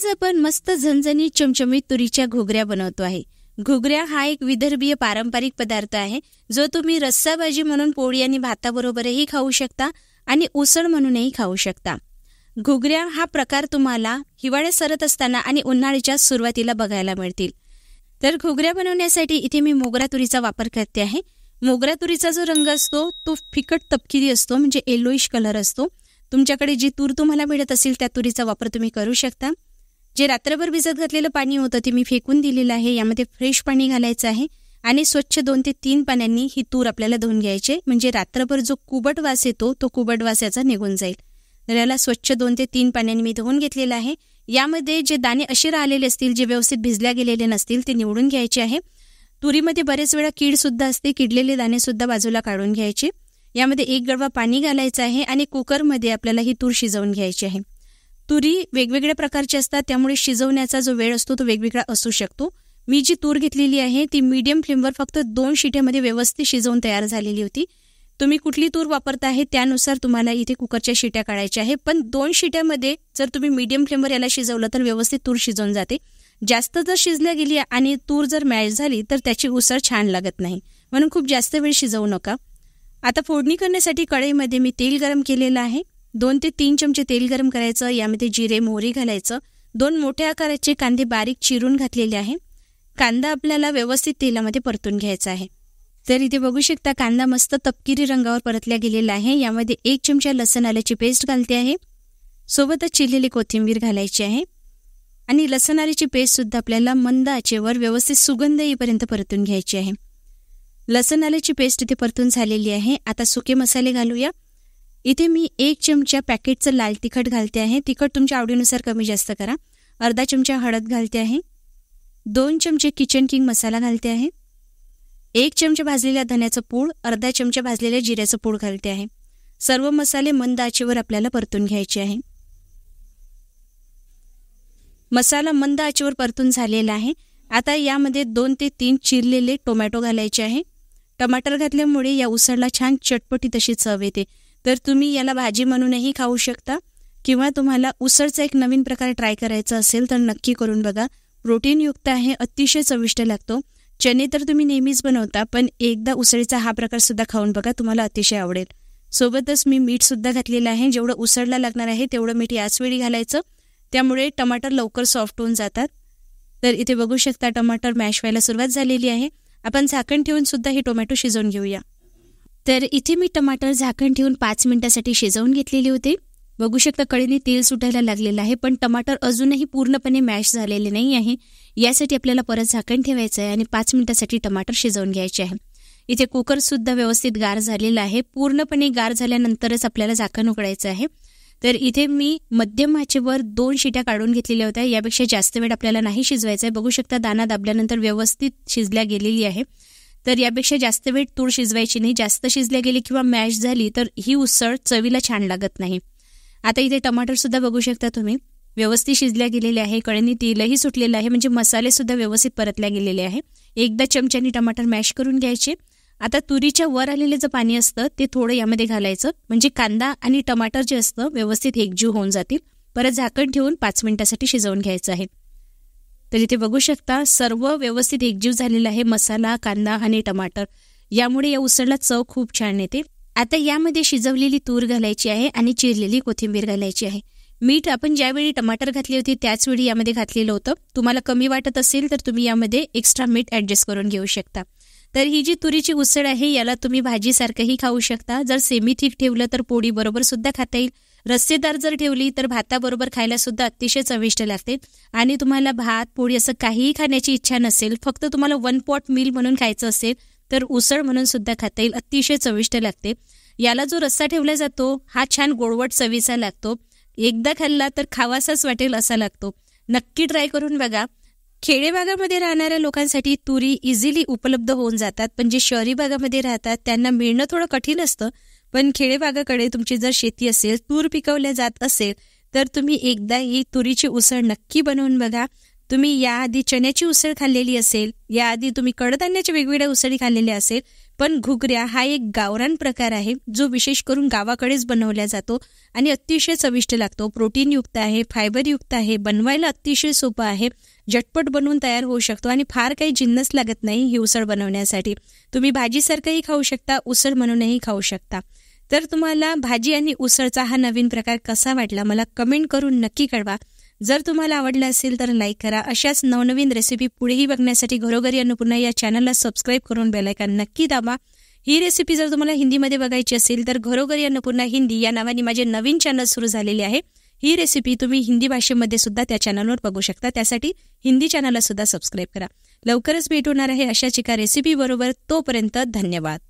आज आपण मस्त झणझणीत चमचमीत तुरीच्या घुगऱ्या बनवतो आहे. घुगऱ्या हा एक विदर्भीय पारंपरिक पदार्थ आहे, जो तुम्ही रस्सा भाजी म्हणून पोळी आणि भाताबरोबरही खाऊ शकता आणि उसळ म्हणूनही खाऊ शकता. घुगऱ्या हा प्रकार तुम्हाला हिवाळ्यात सरत असताना आणि उन्हाळ्याच्या सुरुवातीला बघायला मिळतील. तर घुगऱ्या बनवण्यासाठी इथे मी मोगरा तुरीचा वापर करते आहे. मोगरा तुरीचा जो रंग असतो तो फिकट तपकिरी असतो, म्हणजे येलोइश कलर असतो. तुमच्याकडे जी तूर तुम्हाला मिळत असेल त्या तुरीचा वापर तुम्ही करू शकता. जे रात्रभर भिजत घातलेलं पाणी होतं ते मी फेकून दिलेलं आहे. यामध्ये फ्रेश पाणी घालायचं आहे आणि स्वच्छ 2 ते 3 पाण्याने ही तूर आपल्याला धुवून घ्यायची, म्हणजे रात्रभर जो कुबट वास येतो तो कुबट वास याचा निघून जाईल. तर याला स्वच्छ 2 ते 3 पाण्याने मी धुवून घेतलेलं आहे. यामध्ये जे दाणे असे राहिलेले असतील, जे व्यवस्थित भिजल्या गेलेले नसतील, ते निवडून घ्यायचे आहे. तुरीमध्ये बरेच वेळा कीड सुद्धा असते, किडलेले दाणे सुद्धा बाजूला काढून घ्यायचे. यामध्ये 1 गडवा पाणी घालायचं आहे आणि कुकरमध्ये आपल्याला ही तूर शिजवून घ्यायची आहे. तुरी वेगवेगळ्या प्रकारची असतात, त्यामुळे शिजवण्याचा जो वेळ असतो तो वेगवेगळा असू शकतो. मी जी तूर घेतलेली आहे ती मीडियम फ्लेमवर फक्त 2 शिट्यामध्ये व्यवस्थित शिजवून तयार झालेली होती. तुम्ही कुठली तूर वापरता आहे त्यानुसार तुम्हाला इथे कुकरच्या शिट्या काढायच्या आहे. पण 2 शिट्यामध्ये जर तुम्ही मीडियम फ्लेमवर याला शिजवलं तर व्यवस्थित तूर शिजवून जाते. जास्त जर शिजल्या गेली आणि तूर जर मॅश झाली तर त्याची उसळ छान लागत नाही, म्हणून खूप जास्त वेळ शिजवू नका. आता फोडणी करण्यासाठी कढईमध्ये मी तेल गरम केलेलं आहे. 2 ते 3 चमचे तेल गरम करायचं. यामध्ये जिरे मोहरी घालायचं. 2 मोठ्या आकाराचे कांदे बारीक चिरून घातलेले आहे. कांदा आपल्याला व्यवस्थित तेलामध्ये परतून घ्यायचा आहे. तर इथे बघू शकता कांदा मस्त तपकिरी रंगावर परतल्या गेलेला आहे. यामध्ये 1 चमचा लसूण आल्याची पेस्ट घालते आहे. सोबतच चिरलेली कोथिंबीर घालायची आहे आणि लसूण आल्याची पेस्ट सुद्धा आपल्याला मंद आचेवर व्यवस्थित सुगंध येईपर्यंत परतून घ्यायची आहे. लसूण आल्याची पेस्ट इथे परतून झालेली आहे. आता सुके मसाले घालूया. इथे मी 1 चमचा पॅकेटचं लाल तिखट घालते आहे. तिखट तुमच्या आवडीनुसार कमी जास्त करा. अर्धा चमचा हळद घालते आहे. 2 चमचे किचन किंग मसाला घालते आहे. 1 चमचा भाजलेल्या धन्याचं पूड, अर्धा चमचा भाजलेल्या जिऱ्याचं पूड घालते आहे. सर्व मसाले मंद आचेवर आपल्याला परतून घ्यायचे आहे. मसाला मंद आचेवर परतून झालेला आहे. आता यामध्ये 2 ते 3 चिरलेले टोमॅटो घालायचे आहे. टमाटर घातल्यामुळे या उसळला छान चटपटीत अशी चव येते. तर तुम्ही याला भाजी म्हणूनही खाऊ शकता किंवा तुम्हाला उसळचा एक नवीन प्रकार ट्राय करायचा असेल तर नक्की करून बघा. प्रोटीनयुक्त आहे, अतिशय चविष्ट लागतो. चणे तर तुम्ही नेहमीच बनवता, पण एकदा उसळीचा हा प्रकार सुद्धा खाऊन बघा, तुम्हाला अतिशय आवडेल. सोबतच मी मीठ सुद्धा घातलेलं आहे. जेवढं उसळला लागणार आहे तेवढं मीठ याच वेळी घालायचं, त्यामुळे टमाटर लवकर सॉफ्ट होऊन जातात. तर इथे बघू शकता टमाटर मॅश व्हायला सुरुवात झालेली आहे. आपण झाकण ठेवून सुद्धा हे टोमॅटो शिजवून घेऊया. तर इथे मी टमाटर झाकण ठेवून 5 मिनिटासाठी शिजवून घेतलेले होते. बघू शकता कढईने तेल सुटायला लागलेलं आहे, पण टमाटर अजूनही पूर्णपणे मॅश झालेले नाही आहे. यासाठी आपल्याला परत झाकण ठेवायचं आहे आणि 5 मिनिटासाठी टमाटर शिजवून घ्यायचे आहे. इथे कुकर सुद्धा व्यवस्थित गार झालेला आहे. पूर्णपणे गार झाल्यानंतरच आपल्याला झाकण उघडायचं आहे. तर इथे मी मध्यम आचेवर 2 शिट्या काढून घेतलेल्या होत्या. यापेक्षा जास्त वेळ आपल्याला नाही शिजवायचं आहे. बघू शकता दाणा दाबल्यानंतर व्यवस्थित शिजल्या गेलेली आहे. तर यापेक्षा जास्त वेळ तूर शिजवायची नाही. जास्त शिजल्या गेली किंवा मॅश झाली तर ही उसळ चवीला छान लागत नाही. आता इथे टमाटर सुद्धा बघू शकता तुम्ही व्यवस्थित शिजल्या गेलेले आहे. कढईने तेलही सुटलेलं आहे, म्हणजे मसाले सुद्धा व्यवस्थित परतल्या गेलेले आहे. एकदा चमच्याने टमाटर मॅश करून घ्यायचे. आता तुरीच्या वर आलेले जे पाणी असतं ते थोडं यामध्ये घालायचं, म्हणजे कांदा आणि टमाटर जे असतं व्यवस्थित एकजीव होऊन जातील. परत झाकण ठेवून 5 मिनिटासाठी शिजवून घ्यायचं आहे. तर इथे बघू शकता सर्व व्यवस्थित एकजीव झालेला आहे, मसाला, कांदा आणि टमाटर. यामुळे या उसळला चव खूप छान येते. आता यामध्ये शिजवलेली तूर घालायची आहे आणि चिरलेली कोथिंबीर घालायची आहे. मीठ आपण ज्यावेळी टमाटर घातले होते त्याच वेळी यामध्ये घातलेलं होतं. तुम्हाला कमी वाटत असेल तर तुम्ही यामध्ये एक्स्ट्रा मीठ ॲडजस्ट करून घेऊ शकता. तर ही जी तुरीची उसळ आहे याला तुम्ही भाजीसारखंही खाऊ शकता. जर सेमी थिक ठेवलं तर पोळी बरोबर सुद्धा खाता येईल. रस्सेदार जर ठेवली तर भाताबरोबर खायला सुद्धा अतिशय चविष्ट लागते. आणि तुम्हाला भात पोळी असं काहीही खाण्याची इच्छा नसेल, फक्त तुम्हाला 1 पॉट मील म्हणून खायचं असेल तर उसळ म्हणून सुद्धा खाता येईल. अतिशय चविष्ट लागते. याला जो रस्सा ठेवला जातो हा छान गोडवट चवीचा लागतो. एकदा खाल्ला तर खावासाच वाटेल असा लागतो. नक्की ट्राय करून बघा. खेडे भागामध्ये राहणाऱ्या लोकांसाठी तुरी इझिली उपलब्ध होऊन जातात, पण जे शहरी भागामध्ये राहतात त्यांना मिळणं थोडं कठीण असतं. पण खेडे भागाकडे तुमची जर शेती असेल, तूर पिकवल्या जात असेल तर तुम्ही एकदा ही तुरीची उसळ नक्की बनवून बघा. तुम्ही याआधी चण्याची उसळ खाल्लेली असेल, याआधी तुम्ही कडधान्याच्या वेगवेगळ्या उसळी खाल्लेल्या असेल, पण घुगऱ्या हा एक गावरान प्रकार आहे जो विशेष करून गावाकडेच बनवला जातो आणि अतिशय चविष्ट लागतो. प्रोटीनयुक्त आहे, फायबरयुक्त आहे, बनवायला अतिशय सोपं आहे, झटपट बनवून तयार होऊ शकतो आणि फार काही जिन्नस लागत नाही ही उसळ बनवण्यासाठी. तुम्ही भाजीसारखंही खाऊ शकता, उसळ म्हणूनही खाऊ शकता. तर तुम्हाला भाजी आणि उसळचा हा नवीन प्रकार कसा वाटला मला कमेंट करून नक्की कळवा. जर तुम्हाला आवडलं असेल तर लाईक करा. अशाच नवनवीन रेसिपी पुढेही बघण्यासाठी घरोघरी अन्नपूर्णा या चॅनलला सबस्क्राईब करून बेल आयकॉन नक्की दाबा. ही रेसिपी जर तुम्हाला हिंदीमध्ये बघायची असेल तर घरोघरी अन्नपूर्णा हिंदी या नावाने माझे नवीन चॅनल सुरू झालेले आहे. ही रेसिपी तुम्ही हिंदी भाषेमध्ये सुद्धा त्या चॅनलवर बघू शकता. त्यासाठी हिंदी चॅनलला सुद्धा सबस्क्राईब करा. लवकरच भेट होणार आहे अशाच एका रेसिपी बरोबर. तोपर्यंत धन्यवाद.